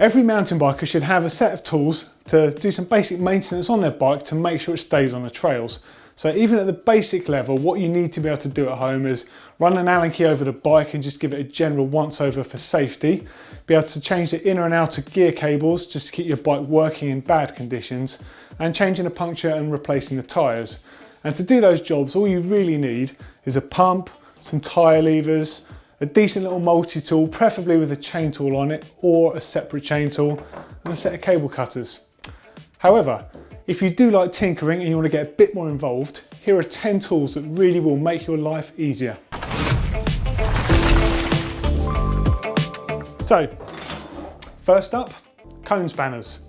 Every mountain biker should have a set of tools to do some basic maintenance on their bike to make sure it stays on the trails. So even at the basic level, what you need to be able to do at home is run an Allen key over the bike and just give it a general once over for safety. Be able to change the inner and outer gear cables just to keep your bike working in bad conditions, and changing a puncture and replacing the tyres. And to do those jobs, all you really need is a pump, some tyre levers, a decent little multi-tool, preferably with a chain tool on it or a separate chain tool, and a set of cable cutters. However, if you do like tinkering and you want to get a bit more involved, here are 10 tools that really will make your life easier. So, first up, cone spanners.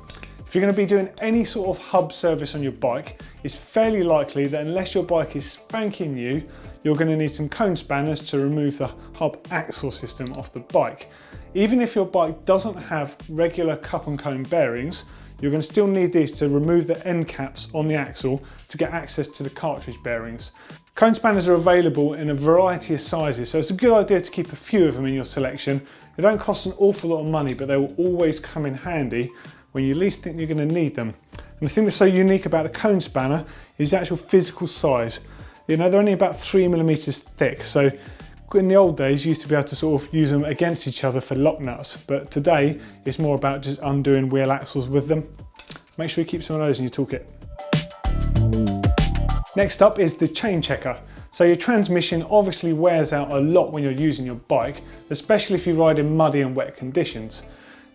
If you're going to be doing any sort of hub service on your bike, it's fairly likely that unless your bike is spanking new, you're going to need some cone spanners to remove the hub axle system off the bike. Even if your bike doesn't have regular cup and cone bearings, you're going to still need these to remove the end caps on the axle to get access to the cartridge bearings. Cone spanners are available in a variety of sizes, so it's a good idea to keep a few of them in your selection. They don't cost an awful lot of money, but they will always come in handy when you least think you're going to need them. And the thing that's so unique about a cone spanner is the actual physical size. You know, they're only about 3mm thick, so in the old days you used to be able to sort of use them against each other for lock nuts, but today it's more about just undoing wheel axles with them. Make sure you keep some of those in your toolkit. Next up is the chain checker. So your transmission obviously wears out a lot when you're using your bike, especially if you ride in muddy and wet conditions.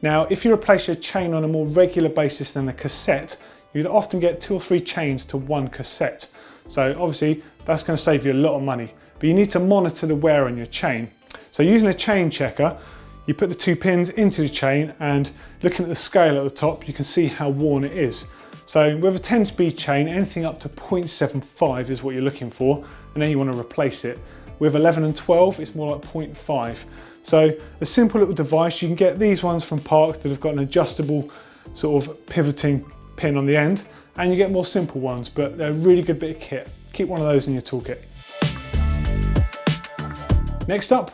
Now, if you replace your chain on a more regular basis than a cassette, you'd often get 2 or 3 chains to one cassette. So obviously that's going to save you a lot of money, but you need to monitor the wear on your chain. So using a chain checker, you put the 2 pins into the chain, and looking at the scale at the top, you can see how worn it is. So with a 10-speed chain, anything up to 0.75 is what you're looking for, and then you want to replace it. With 11 and 12, it's more like 0.5. So a simple little device, you can get these ones from TORQ that have got an adjustable sort of pivoting pin on the end, and you get more simple ones, but they're a really good bit of kit. Keep one of those in your toolkit. Next up,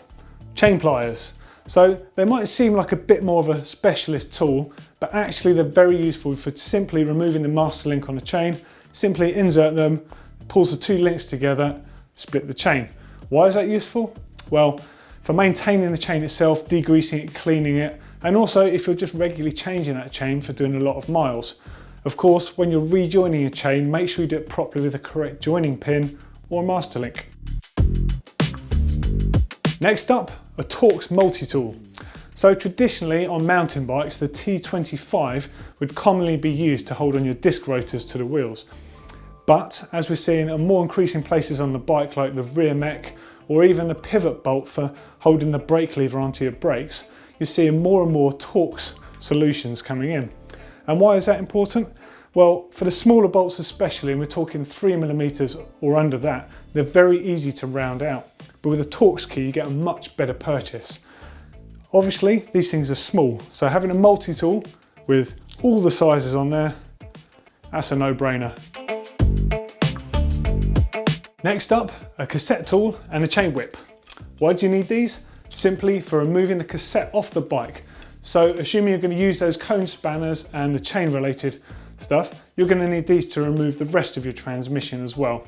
chain pliers. So they might seem like a bit more of a specialist tool, but actually they're very useful for simply removing the master link on a chain. Simply insert them, pulls the 2 links together, split the chain. Why is that useful? Well, for maintaining the chain itself, degreasing it, cleaning it, and also if you're just regularly changing that chain for doing a lot of miles. Of course, when you're rejoining a chain, make sure you do it properly with the correct joining pin or master link. Next up, a Torx Multi-Tool. So traditionally on mountain bikes, the T25 would commonly be used to hold on your disc rotors to the wheels. But as we're seeing more increasing places on the bike, like the rear mech or even the pivot bolt for holding the brake lever onto your brakes, you're seeing more and more Torx solutions coming in. And why is that important? Well, for the smaller bolts especially, and we're talking 3mm or under that, they're very easy to round out. But with a Torx key, you get a much better purchase. Obviously, these things are small, so having a multi-tool with all the sizes on there, that's a no-brainer. Next up, a cassette tool and a chain whip. Why do you need these? Simply for removing the cassette off the bike. So assuming you're going to use those cone spanners and the chain related stuff, you're going to need these to remove the rest of your transmission as well.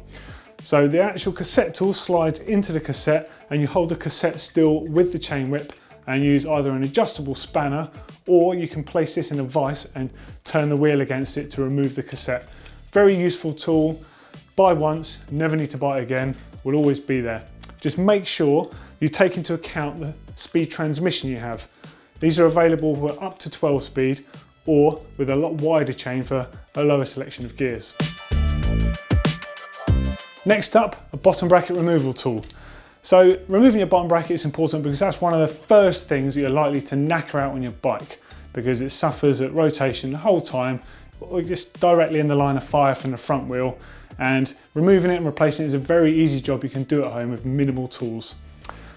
So the actual cassette tool slides into the cassette, and you hold the cassette still with the chain whip and use either an adjustable spanner, or you can place this in a vise and turn the wheel against it to remove the cassette. Very useful tool. Buy once, never need to buy it again, will always be there. Just make sure you take into account the speed transmission you have. These are available for up to 12 speed or with a lot wider chain for a lower selection of gears. Next up, a bottom bracket removal tool. So removing your bottom bracket is important because that's one of the first things that you're likely to knacker out on your bike, because it suffers at rotation the whole time, or just directly in the line of fire from the front wheel. And removing it and replacing it is a very easy job you can do at home with minimal tools.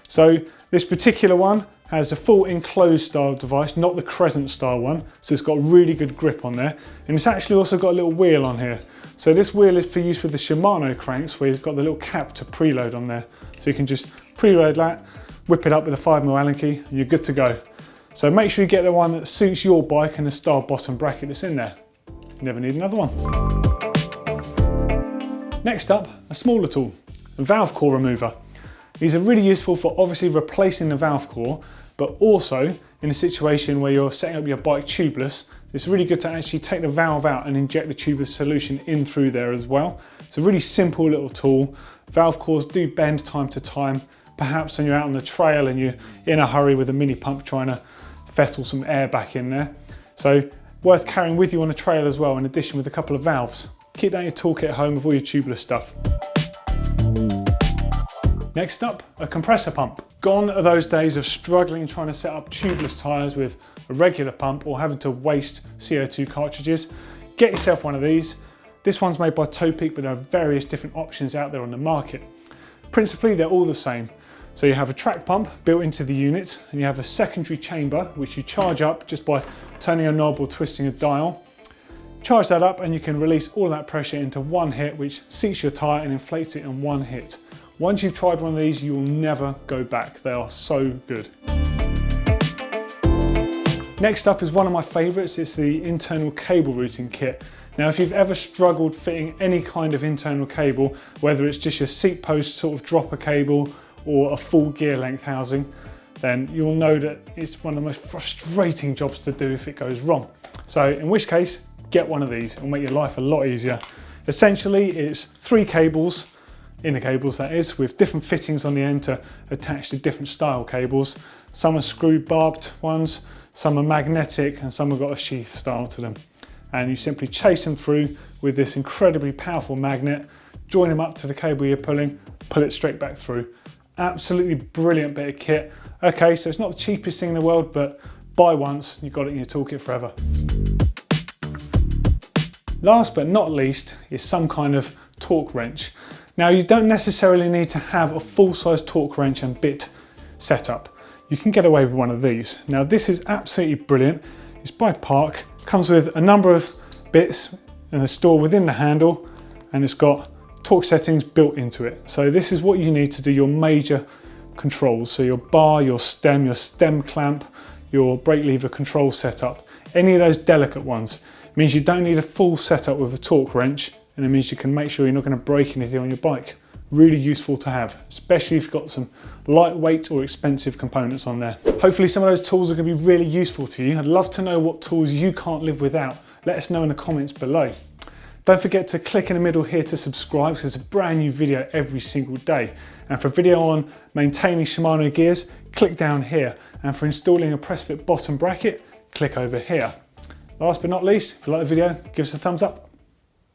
So this particular one has a full enclosed style device, not the crescent style one, so it's got really good grip on there, and it's actually also got a little wheel on here. So this wheel is for use with the Shimano cranks, where you've got the little cap to preload on there, so you can just preload that, whip it up with a 5mm Allen key, and you're good to go. So make sure you get the one that suits your bike and the style bottom bracket that's in there. You never need another one. Next up, a smaller tool, a valve core remover. These are really useful for obviously replacing the valve core, but also in a situation where you're setting up your bike tubeless, it's really good to actually take the valve out and inject the tubeless solution in through there as well. It's a really simple little tool. Valve cores do bend time to time, perhaps when you're out on the trail and you're in a hurry with a mini pump trying to fettle some air back in there. So worth carrying with you on the trail as well, in addition with a couple of valves. Keep that in your toolkit at home with all your tubeless stuff. Next up, a compressor pump. Gone are those days of struggling trying to set up tubeless tyres with a regular pump or having to waste CO2 cartridges. Get yourself one of these. This one's made by TORQ, but there are various different options out there on the market. Principally, they're all the same. So you have a track pump built into the unit, and you have a secondary chamber which you charge up just by turning a knob or twisting a dial. Charge that up and you can release all that pressure into one hit, which seats your tyre and inflates it in one hit. Once you've tried one of these, you will never go back. They are so good. Next up is one of my favourites. It's the internal cable routing kit. Now, if you've ever struggled fitting any kind of internal cable, whether it's just your seat post sort of dropper cable or a full gear length housing, then you'll know that it's one of the most frustrating jobs to do if it goes wrong. So in which case, get one of these. It'll make your life a lot easier. Essentially, it's 3 cables, inner cables that is, with different fittings on the end to attach to different style cables. Some are screw barbed ones, some are magnetic, and some have got a sheath style to them. And you simply chase them through with this incredibly powerful magnet, join them up to the cable you're pulling, pull it straight back through. Absolutely brilliant bit of kit. Okay, so it's not the cheapest thing in the world, but buy once, you've got it in your toolkit forever. Last but not least is some kind of torque wrench. Now, you don't necessarily need to have a full-size torque wrench and bit setup. You can get away with one of these. Now, this is absolutely brilliant. It's by TORQ, comes with a number of bits in the store within the handle, and it's got torque settings built into it. So this is what you need to do your major controls. So your bar, your stem clamp, your brake lever control setup, any of those delicate ones. It means you don't need a full setup with a torque wrench, and it means you can make sure you're not going to break anything on your bike. Really useful to have, especially if you've got some lightweight or expensive components on there. Hopefully some of those tools are going to be really useful to you. I'd love to know what tools you can't live without. Let us know in the comments below. Don't forget to click in the middle here to subscribe, because there's a brand new video every single day. And for a video on maintaining Shimano gears, click down here. And for installing a press fit bottom bracket, click over here. Last but not least, if you like the video, give us a thumbs up.